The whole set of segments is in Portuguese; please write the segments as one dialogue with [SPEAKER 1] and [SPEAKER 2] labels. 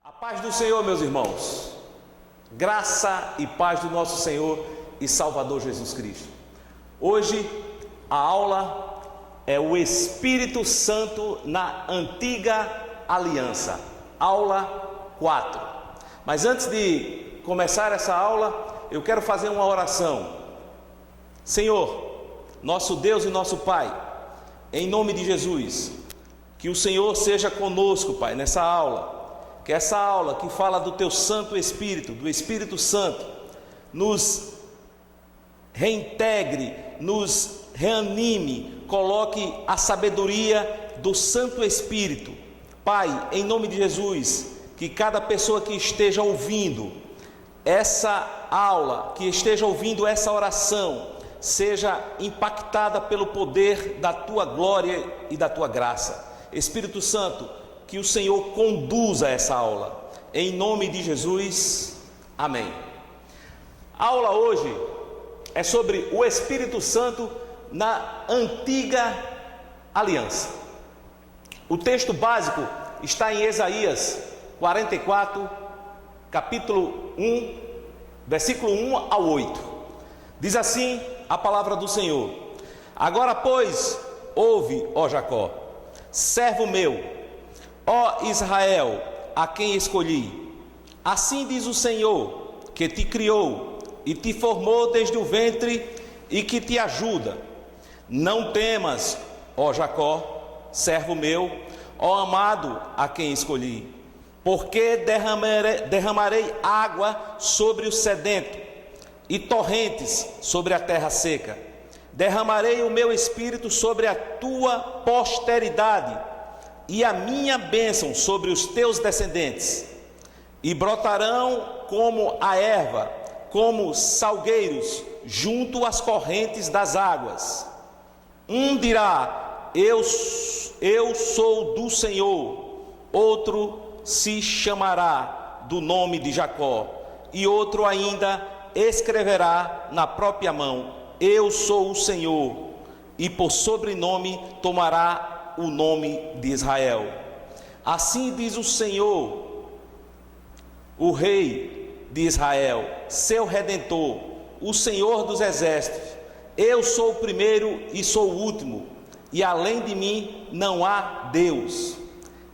[SPEAKER 1] A paz do Senhor, meus irmãos, graça e paz do nosso Senhor e Salvador Jesus Cristo. Hoje a aula é o Espírito Santo na Antiga Aliança, aula 4. Mas antes de começar essa aula, eu quero fazer uma oração. Senhor, nosso Deus e nosso Pai, em nome de Jesus, que o Senhor seja conosco, Pai, nessa aula. Que essa aula que fala do Teu Santo Espírito, do Espírito Santo, nos reintegre, nos reanime, coloque a sabedoria do Santo Espírito. Pai, em nome de Jesus, que cada pessoa que esteja ouvindo essa aula, que esteja ouvindo essa oração, seja impactada pelo poder da Tua glória e da Tua graça. Espírito Santo, que o Senhor conduza essa aula, em nome de Jesus, amém. A aula hoje é sobre o Espírito Santo na Antiga Aliança. O texto básico está em Isaías 44, capítulo 1, versículo 1 ao 8. Diz assim a palavra do Senhor: Agora, pois, ouve, ó Jacó, servo meu, ó Israel, a quem escolhi. Assim diz o Senhor, que te criou e te formou desde o ventre e que te ajuda. Não temas, ó Jacó, servo meu, ó amado, a quem escolhi, porque derramarei água sobre o sedento e torrentes sobre a terra seca. Derramarei o meu espírito sobre a tua posteridade e a minha bênção sobre os teus descendentes, e brotarão como a erva, como salgueiros junto às correntes das águas. Um dirá: eu sou do Senhor. Outro se chamará do nome de Jacó, e outro ainda escreverá na própria mão: eu sou o Senhor, e por sobrenome tomará o nome de Israel. Assim diz o Senhor, o Rei de Israel, seu Redentor, o Senhor dos Exércitos: eu sou o primeiro e sou o último, e além de mim não há Deus.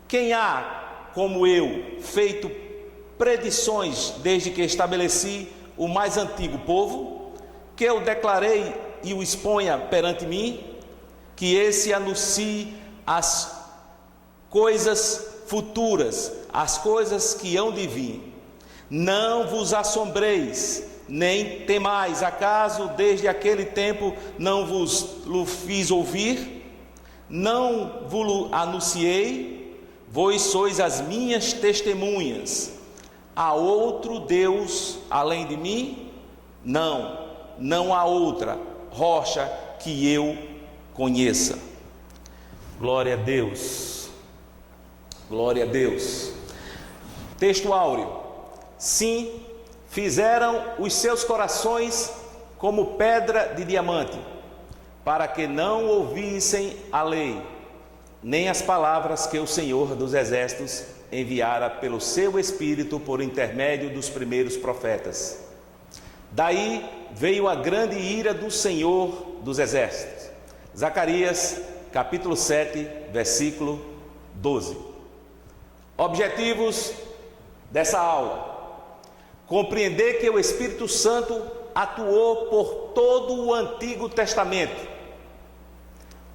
[SPEAKER 1] Quem há como eu, feito predições desde que estabeleci o mais antigo povo, que eu declarei e o exponha perante mim, que esse anuncie as coisas futuras, as coisas que hão de vir. Não vos assombreis, nem temais, acaso desde aquele tempo não vos fiz ouvir? Não vos anunciei? Vós sois as minhas testemunhas. Há outro Deus além de mim? Não há outra rocha que eu conheça. Glória a Deus, glória a Deus. Texto áureo: sim, fizeram os seus corações como pedra de diamante, para que não ouvissem a lei, nem as palavras que o Senhor dos Exércitos enviara pelo seu Espírito por intermédio dos primeiros profetas. Daí veio a grande ira do Senhor dos Exércitos. Zacarias capítulo 7, versículo 12. Objetivos dessa aula: compreender que o Espírito Santo atuou por todo o Antigo Testamento,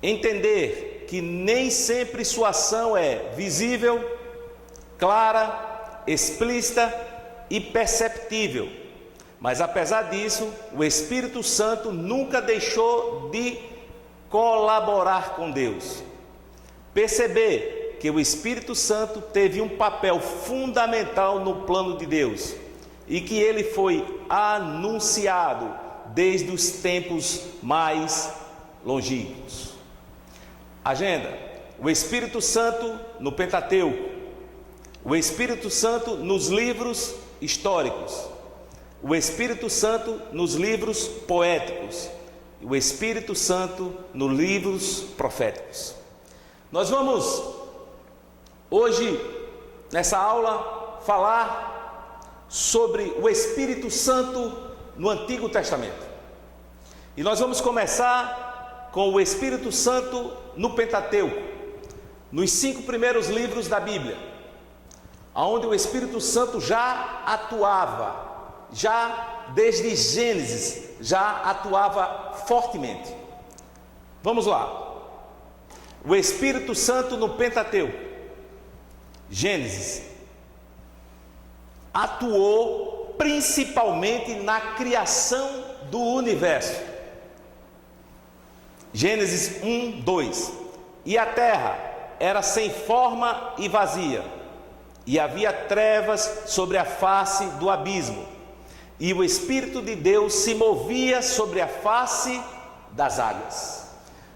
[SPEAKER 1] entender que nem sempre sua ação é visível, clara, explícita e perceptível, mas apesar disso, o Espírito Santo nunca deixou de colaborar com Deus. Perceber que o Espírito Santo teve um papel fundamental no plano de Deus e que ele foi anunciado desde os tempos mais longínquos. Agenda: o Espírito Santo no Pentateuco, o Espírito Santo nos livros históricos, o Espírito Santo nos livros poéticos, o Espírito Santo nos livros proféticos. Nós vamos hoje, nessa aula, falar sobre o Espírito Santo no Antigo Testamento. E nós vamos começar com o Espírito Santo no Pentateuco, nos 5 primeiros livros da Bíblia, onde o Espírito Santo já atuava, já desde Gênesis, já atuava fortemente. Vamos lá. O Espírito Santo no Pentateuco, Gênesis, atuou principalmente na criação do universo. Gênesis 1, 2. E a terra era sem forma e vazia, e havia trevas sobre a face do abismo, e o Espírito de Deus se movia sobre a face das águas.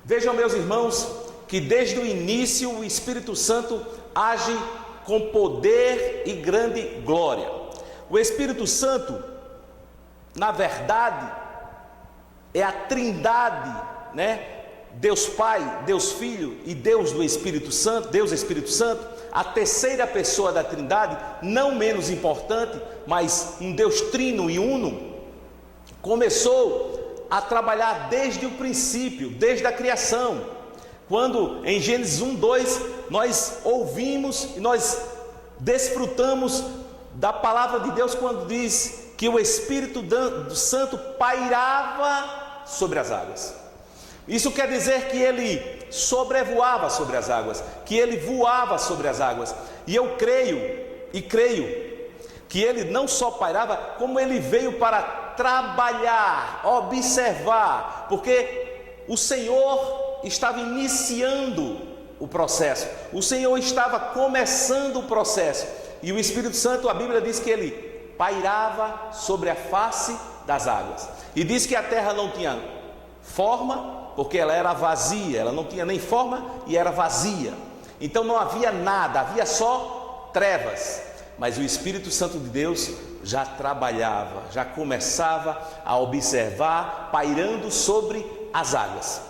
[SPEAKER 1] Vejam, meus irmãos, que desde o início o Espírito Santo age com poder e grande glória. O Espírito Santo, na verdade, é a trindade, né? Deus Pai, Deus Filho e Deus do Espírito Santo, Deus Espírito Santo, a terceira pessoa da trindade, não menos importante, mas um Deus trino e uno, começou a trabalhar desde o princípio, desde a criação. Quando em Gênesis 1, 2, nós ouvimos e nós desfrutamos da palavra de Deus quando diz que o Espírito Santo pairava sobre as águas. Isso quer dizer que ele sobrevoava sobre as águas, que ele voava sobre as águas. E eu creio que ele não só pairava, como ele veio para trabalhar, observar, porque o Senhor estava iniciando o processo, o Senhor estava começando o processo, e o Espírito Santo, a Bíblia diz que ele pairava sobre a face das águas, e diz que a terra não tinha forma, porque ela era vazia, ela não tinha nem forma e era vazia, então não havia nada, havia só trevas, mas o Espírito Santo de Deus já trabalhava, já começava a observar, pairando sobre as águas.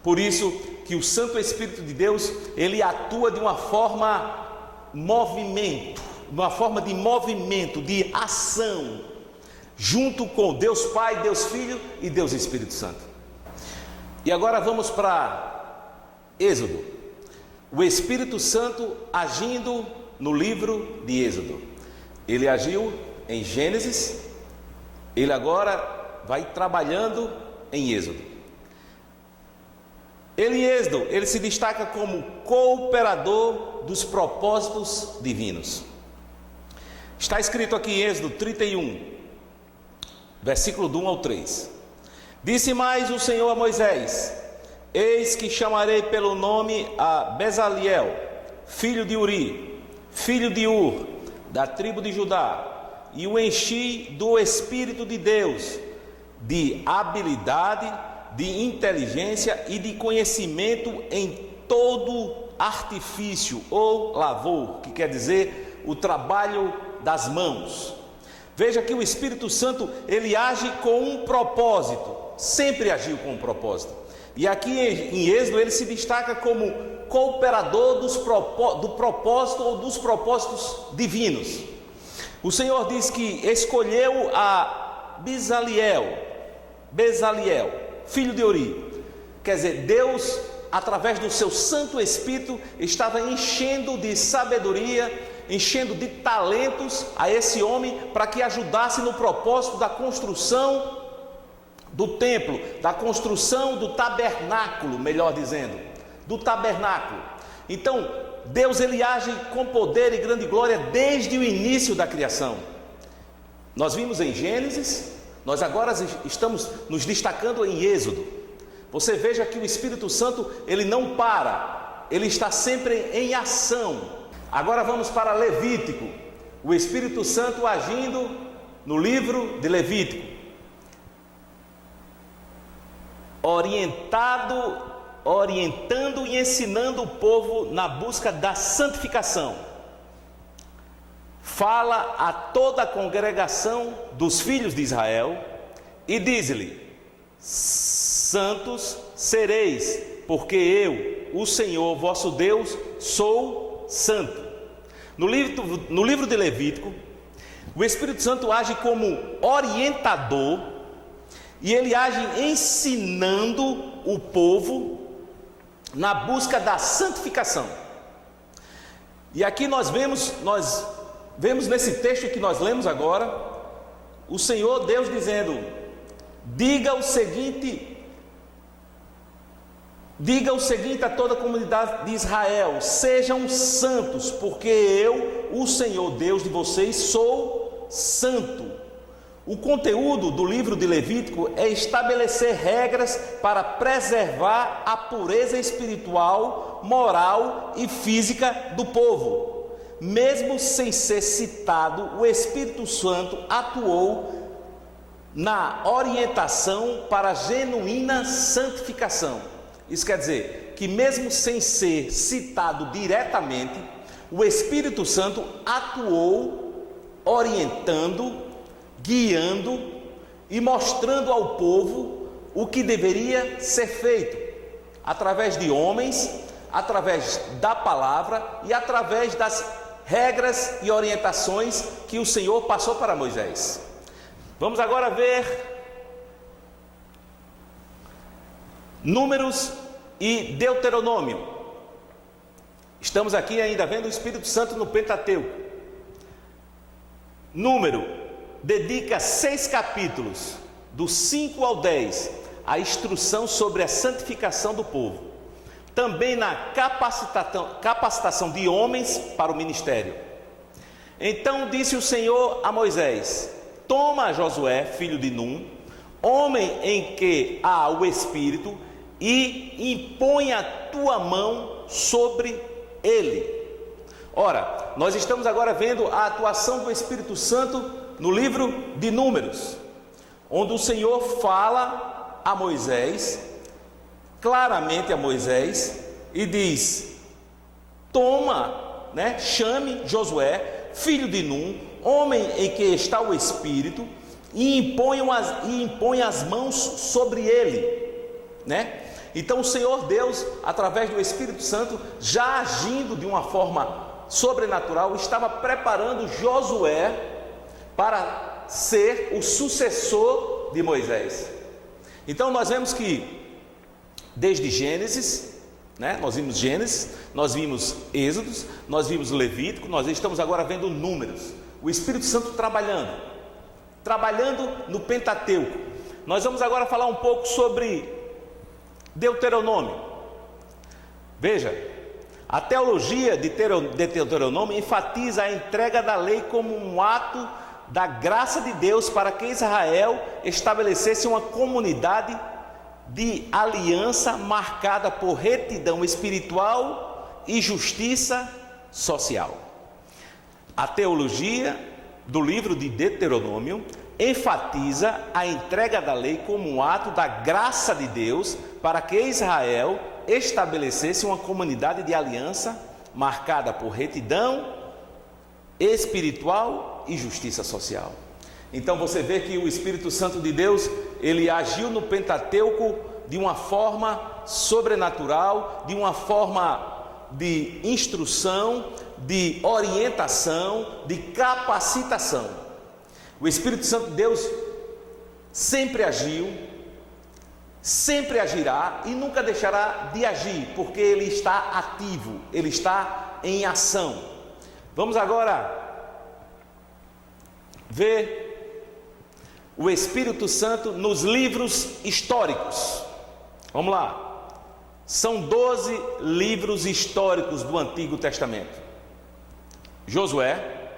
[SPEAKER 1] Por isso que o Santo Espírito de Deus, ele atua de uma forma de movimento, de ação, junto com Deus Pai, Deus Filho e Deus Espírito Santo. E agora vamos para Êxodo. O Espírito Santo agindo no livro de Êxodo. Ele agiu em Gênesis, ele agora vai trabalhando em Êxodo. Ele em Êxodo, ele se destaca como cooperador dos propósitos divinos. Está escrito aqui em Êxodo 31, versículo do 1 ao 3. Disse mais o Senhor a Moisés: eis que chamarei pelo nome a Bezaliel, filho de Uri, filho de Ur, da tribo de Judá, e o enchi do Espírito de Deus, de habilidade, de inteligência e de conhecimento em todo artifício ou lavor, que quer dizer o trabalho das mãos. Veja que o Espírito Santo, ele age com um propósito, sempre agiu com um propósito. E aqui em Êxodo ele se destaca como cooperador do propósito ou dos propósitos divinos. O Senhor diz que escolheu a Bezaliel, filho de Uri. Quer dizer, Deus, através do seu Santo Espírito, estava enchendo de sabedoria, enchendo de talentos a esse homem, para que ajudasse no propósito da construção do templo, da construção do tabernáculo, melhor dizendo, do tabernáculo. Então, Deus, ele age com poder e grande glória desde o início da criação. Nós vimos em Gênesis, nós agora estamos nos destacando em Êxodo. Você veja que o Espírito Santo, ele não para, ele está sempre em ação. Agora vamos para Levítico. O Espírito Santo agindo no livro de Levítico, orientando e ensinando o povo na busca da santificação. Fala a toda a congregação dos filhos de Israel e diz-lhe: santos sereis, porque eu, o Senhor vosso Deus, sou santo. No livro de Levítico, o Espírito Santo age como orientador e ele age ensinando o povo na busca da santificação. E aqui nós vemos nesse texto que nós lemos agora, o Senhor Deus dizendo: diga o seguinte a toda a comunidade de Israel: sejam santos, porque eu, o Senhor Deus de vocês, sou santo. O conteúdo do livro de Levítico é estabelecer regras para preservar a pureza espiritual, moral e física do povo. Mesmo sem ser citado, o Espírito Santo atuou na orientação para a genuína santificação. Isso quer dizer que mesmo sem ser citado diretamente, o Espírito Santo atuou orientando, guiando e mostrando ao povo o que deveria ser feito, através de homens, através da palavra e através das regras e orientações que o Senhor passou para Moisés. Vamos agora ver Números e Deuteronômio. Estamos aqui ainda vendo o Espírito Santo no Pentateuco. Número dedica 6 capítulos, do 5 ao 10, à instrução sobre a santificação do povo. Também na capacitação de homens para o ministério. Então disse o Senhor a Moisés: toma Josué, filho de Num, homem em que há o Espírito, e impõe a tua mão sobre ele. Ora, nós estamos agora vendo a atuação do Espírito Santo no livro de Números, onde o Senhor fala a Moisés, claramente a Moisés, e diz: chame Josué, filho de Num, homem em que está o Espírito, e impõe as mãos sobre ele, Então o Senhor Deus, através do Espírito Santo, já agindo de uma forma sobrenatural, estava preparando Josué para ser o sucessor de Moisés. Então nós vemos que desde Gênesis, nós vimos Gênesis, nós vimos Êxodos, nós vimos Levítico, nós estamos agora vendo Números, o Espírito Santo trabalhando no Pentateuco. Nós vamos agora falar um pouco sobre Deuteronômio. Veja, a teologia de Deuteronômio enfatiza a entrega da lei como um ato da graça de Deus para que Israel estabelecesse uma comunidade de aliança marcada por retidão espiritual e justiça social. A teologia do livro de Deuteronômio enfatiza a entrega da lei como um ato da graça de Deus para que Israel estabelecesse uma comunidade de aliança marcada por retidão espiritual e justiça social. Então você vê que o Espírito Santo de Deus, ele agiu no Pentateuco de uma forma sobrenatural, de uma forma de instrução, de orientação, de capacitação. O Espírito Santo de Deus sempre agiu, sempre agirá e nunca deixará de agir, porque ele está ativo, ele está em ação. Vamos agora ver o Espírito Santo nos livros históricos. Vamos lá. São 12 livros históricos do Antigo Testamento: Josué,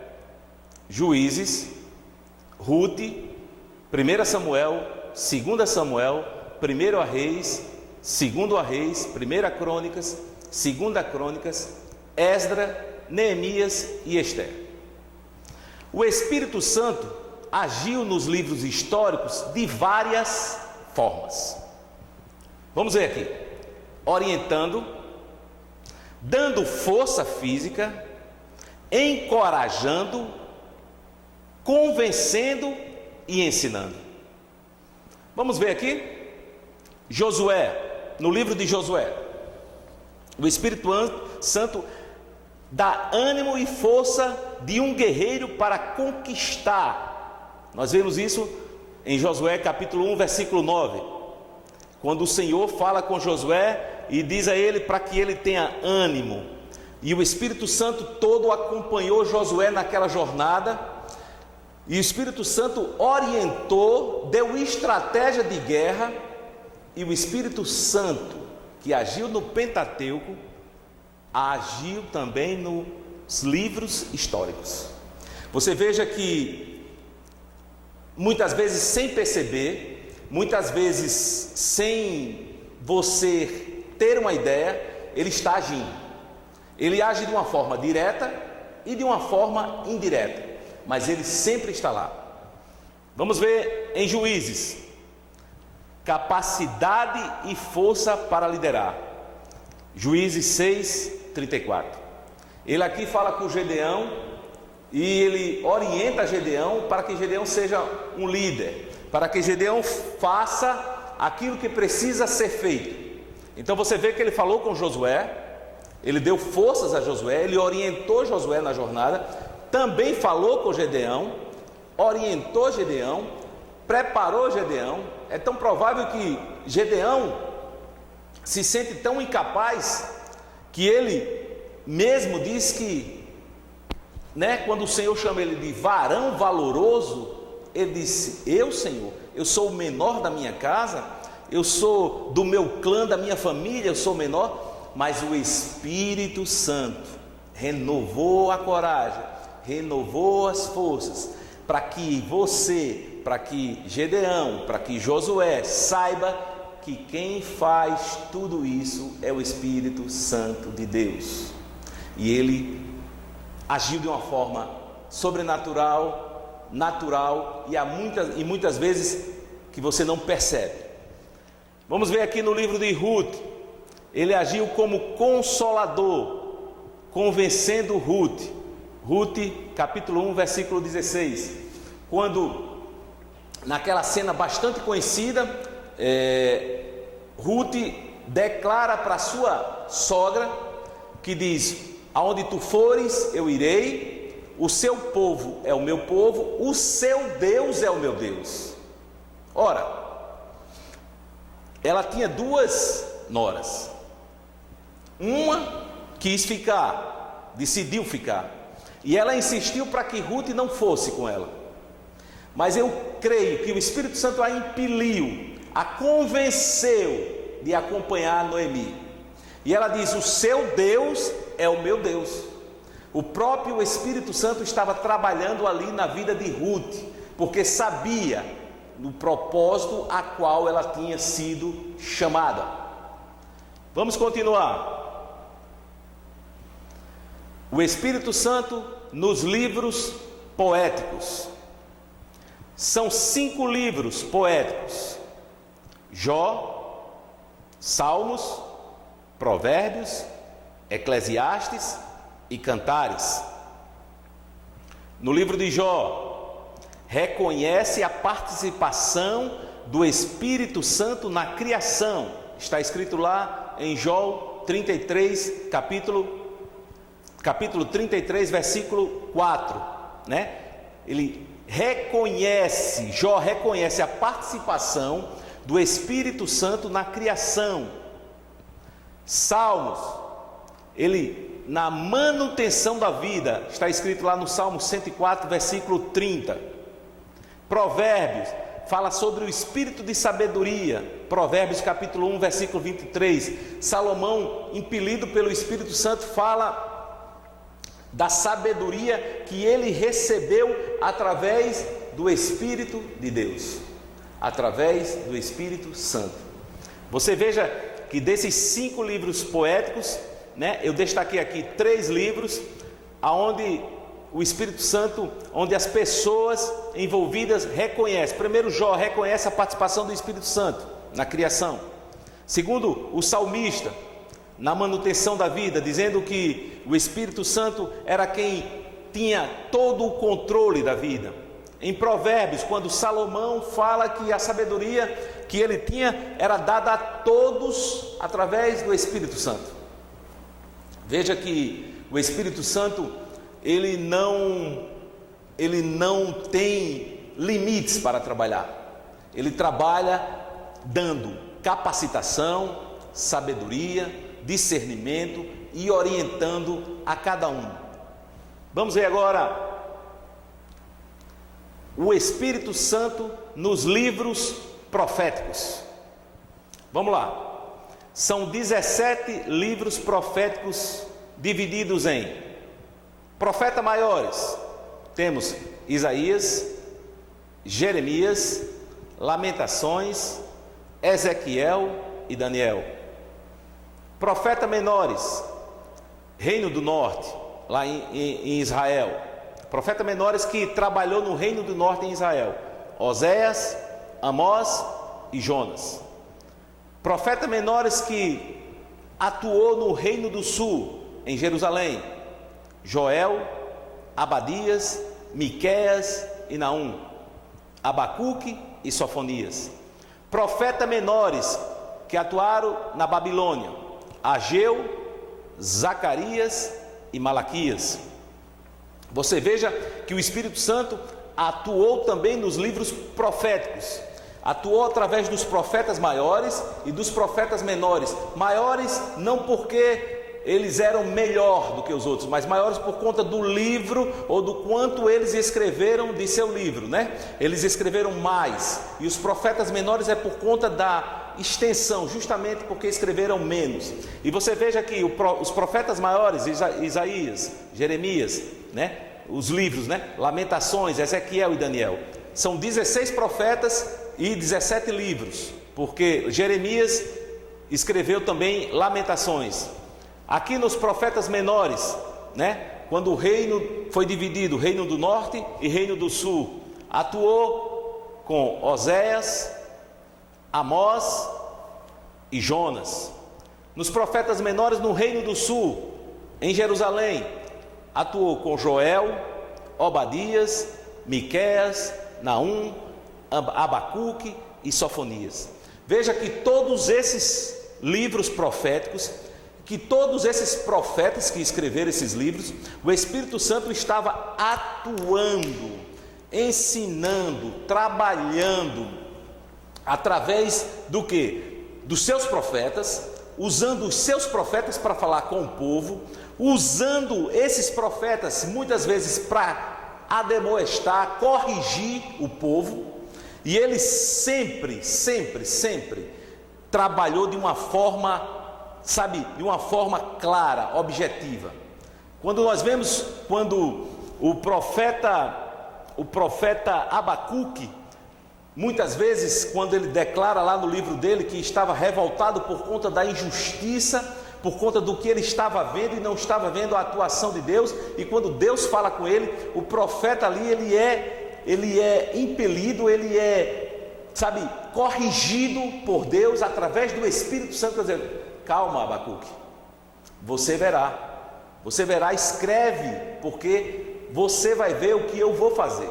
[SPEAKER 1] Juízes, Ruth, 1 Samuel, 2 Samuel, 1 Reis, 2 Reis, 1 Crônicas, 2 Crônicas, Esdra, Neemias e Esther. O Espírito Santo agiu nos livros históricos de várias formas. Vamos ver aqui: orientando, dando força física, encorajando, convencendo e ensinando. Vamos ver aqui Josué, no livro de Josué. O Espírito Santo dá ânimo e força de um guerreiro para conquistar. Nós vemos isso em Josué capítulo 1, versículo 9, quando o Senhor fala com Josué e diz a ele para que ele tenha ânimo, e o Espírito Santo todo acompanhou Josué naquela jornada, e o Espírito Santo orientou, deu estratégia de guerra, e o Espírito Santo, que agiu no Pentateuco, agiu também nos livros históricos. Você veja que muitas vezes sem perceber, muitas vezes sem você ter uma ideia, ele está agindo. Ele age de uma forma direta e de uma forma indireta, mas ele sempre está lá. Vamos ver em Juízes, capacidade e força para liderar. Juízes 6, 34. Ele aqui fala com Gedeão e ele orienta Gedeão para que Gedeão seja um líder, para que Gedeão faça aquilo que precisa ser feito. Então você vê que ele falou com Josué, ele deu forças a Josué, ele orientou Josué na jornada, também falou com Gedeão, orientou Gedeão, preparou Gedeão. É tão provável que Gedeão se sente tão incapaz que ele mesmo diz que, quando o Senhor chama ele de varão valoroso, ele disse: eu, Senhor, eu sou o menor da minha casa, eu sou do meu clã, da minha família, eu sou o menor. Mas o Espírito Santo renovou a coragem, renovou as forças, para que você, para que Gedeão, para que Josué saiba que quem faz tudo isso é o Espírito Santo de Deus. E ele agiu de uma forma sobrenatural, natural e muitas vezes que você não percebe. Vamos ver aqui no livro de Ruth. Ele agiu como consolador, convencendo Ruth. Ruth capítulo 1, versículo 16. Quando, naquela cena bastante conhecida, Ruth declara para sua sogra, que diz: aonde tu fores eu irei, o seu povo é o meu povo, o seu Deus é o meu Deus. Ora, ela tinha duas noras. Uma quis ficar, decidiu ficar, e ela insistiu para que Ruth não fosse com ela. Mas eu creio que o Espírito Santo a impeliu, a convenceu de acompanhar Noemi. E ela diz: o seu Deus é o meu Deus. O próprio Espírito Santo estava trabalhando ali na vida de Ruth, porque sabia do propósito a qual ela tinha sido chamada. Vamos continuar. O Espírito Santo nos livros poéticos. São 5 livros poéticos: Jó, Salmos, Provérbios, Eclesiastes e Cantares. No livro de Jó, reconhece a participação do Espírito Santo na criação. Está escrito lá em Jó 33, capítulo 33, versículo 4, Jó reconhece a participação do Espírito Santo na criação. Salmos, na manutenção da vida, está escrito lá no Salmo 104, versículo 30. Provérbios, fala sobre o espírito de sabedoria. Provérbios capítulo 1, versículo 23. Salomão, impelido pelo Espírito Santo, fala da sabedoria que ele recebeu através do Espírito de Deus, através do Espírito Santo. Você veja que desses 5 livros poéticos, eu destaquei aqui 3 livros aonde o Espírito Santo, onde as pessoas envolvidas reconhecem. Primeiro, Jó reconhece a participação do Espírito Santo na criação. Segundo, o salmista, na manutenção da vida, dizendo que o Espírito Santo era quem tinha todo o controle da vida. Em Provérbios, quando Salomão fala que a sabedoria que ele tinha era dada a todos através do Espírito Santo. Veja que o Espírito Santo, ele não tem limites para trabalhar. Ele trabalha dando capacitação, sabedoria, discernimento e orientando a cada um. Vamos ver agora o Espírito Santo nos livros proféticos. Vamos lá. São 17 livros proféticos divididos em profetas maiores. Temos Isaías, Jeremias, Lamentações, Ezequiel e Daniel. Profetas menores, Reino do Norte, lá em Israel. Profetas menores que trabalhou no Reino do Norte em Israel: Oséias, Amós e Jonas. Profetas menores que atuou no Reino do Sul, em Jerusalém: Joel, Abadias, Miqueias e Naum, Abacuque e Sofonias. Profetas menores que atuaram na Babilônia: Ageu, Zacarias e Malaquias. Você veja que o Espírito Santo atuou também nos livros proféticos. Atuou através dos profetas maiores e dos profetas menores. Maiores não porque eles eram melhor do que os outros, mas maiores por conta do livro ou do quanto eles escreveram de seu livro, né? Eles escreveram mais. E os profetas menores é por conta da extensão, justamente porque escreveram menos. E você veja que os profetas maiores, Isaías, Jeremias, né? Os livros, né? Lamentações, Ezequiel e Daniel, são 16 profetas e 17 livros, porque Jeremias escreveu também Lamentações. Aqui nos profetas menores, né? Quando o reino foi dividido, Reino do Norte e Reino do Sul, atuou com Oséias, Amós e Jonas. Nos profetas menores no Reino do Sul, em Jerusalém, atuou com Joel, Obadias, Miqueias, Naum, Abacuque e Sofonias. Veja que todos esses livros proféticos, que todos esses profetas que escreveram esses livros, o Espírito Santo estava atuando, ensinando, trabalhando, através do que? Dos seus profetas, usando os seus profetas para falar com o povo, usando esses profetas muitas vezes para admoestar, corrigir o povo. E ele sempre trabalhou de uma forma, de uma forma clara, objetiva. Quando nós vemos, quando o profeta Abacuque, muitas vezes, quando ele declara lá no livro dele que estava revoltado por conta da injustiça, por conta do que ele estava vendo e não estava vendo a atuação de Deus, e quando Deus fala com ele, o profeta ali, ele é impelido, ele é, corrigido por Deus através do Espírito Santo, dizendo: calma, Abacuque, você verá, escreve, porque você vai ver o que eu vou fazer.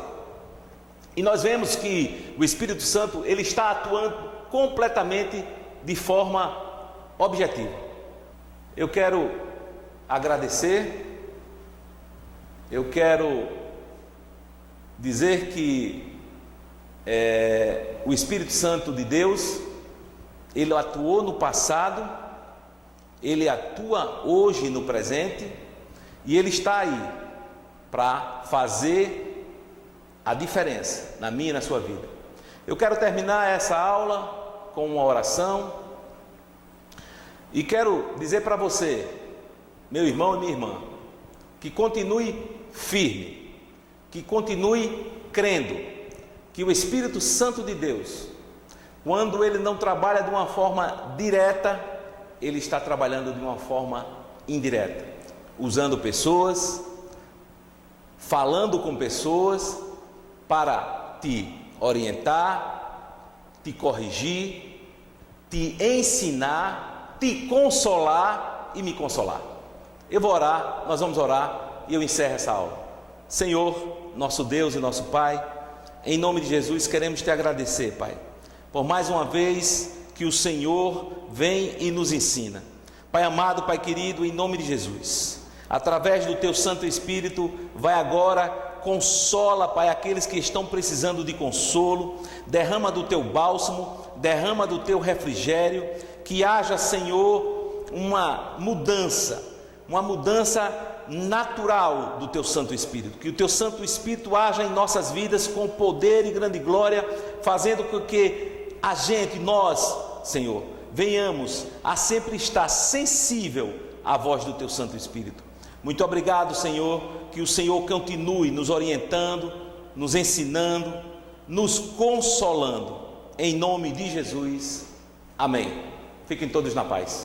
[SPEAKER 1] E nós vemos que o Espírito Santo, ele está atuando completamente de forma objetiva. Eu quero agradecer, eu quero dizer que o Espírito Santo de Deus, ele atuou no passado, ele atua hoje no presente, e ele está aí para fazer a diferença na minha e na sua vida. Eu quero terminar essa aula com uma oração e quero dizer para você, meu irmão e minha irmã, que continue firme, que continue crendo que o Espírito Santo de Deus, quando ele não trabalha de uma forma direta, ele está trabalhando de uma forma indireta, usando pessoas, falando com pessoas para te orientar, te corrigir, te ensinar, te consolar e me consolar. Eu vou orar, nós vamos orar e eu encerro essa aula. Senhor, nosso Deus e nosso Pai, em nome de Jesus queremos te agradecer, Pai, por mais uma vez que o Senhor vem e nos ensina. Pai amado, Pai querido, em nome de Jesus, Através do teu Santo Espírito, vai agora, consola, Pai, aqueles que estão precisando de consolo, derrama do teu bálsamo, derrama do teu refrigério, que haja, Senhor, uma mudança natural do teu Santo Espírito, que o teu Santo Espírito haja em nossas vidas com poder e grande glória, fazendo com que nós, Senhor, venhamos a sempre estar sensível à voz do teu Santo Espírito. Muito obrigado, Senhor, que o Senhor continue nos orientando, nos ensinando, nos consolando, em nome de Jesus, amém. Fiquem todos na paz.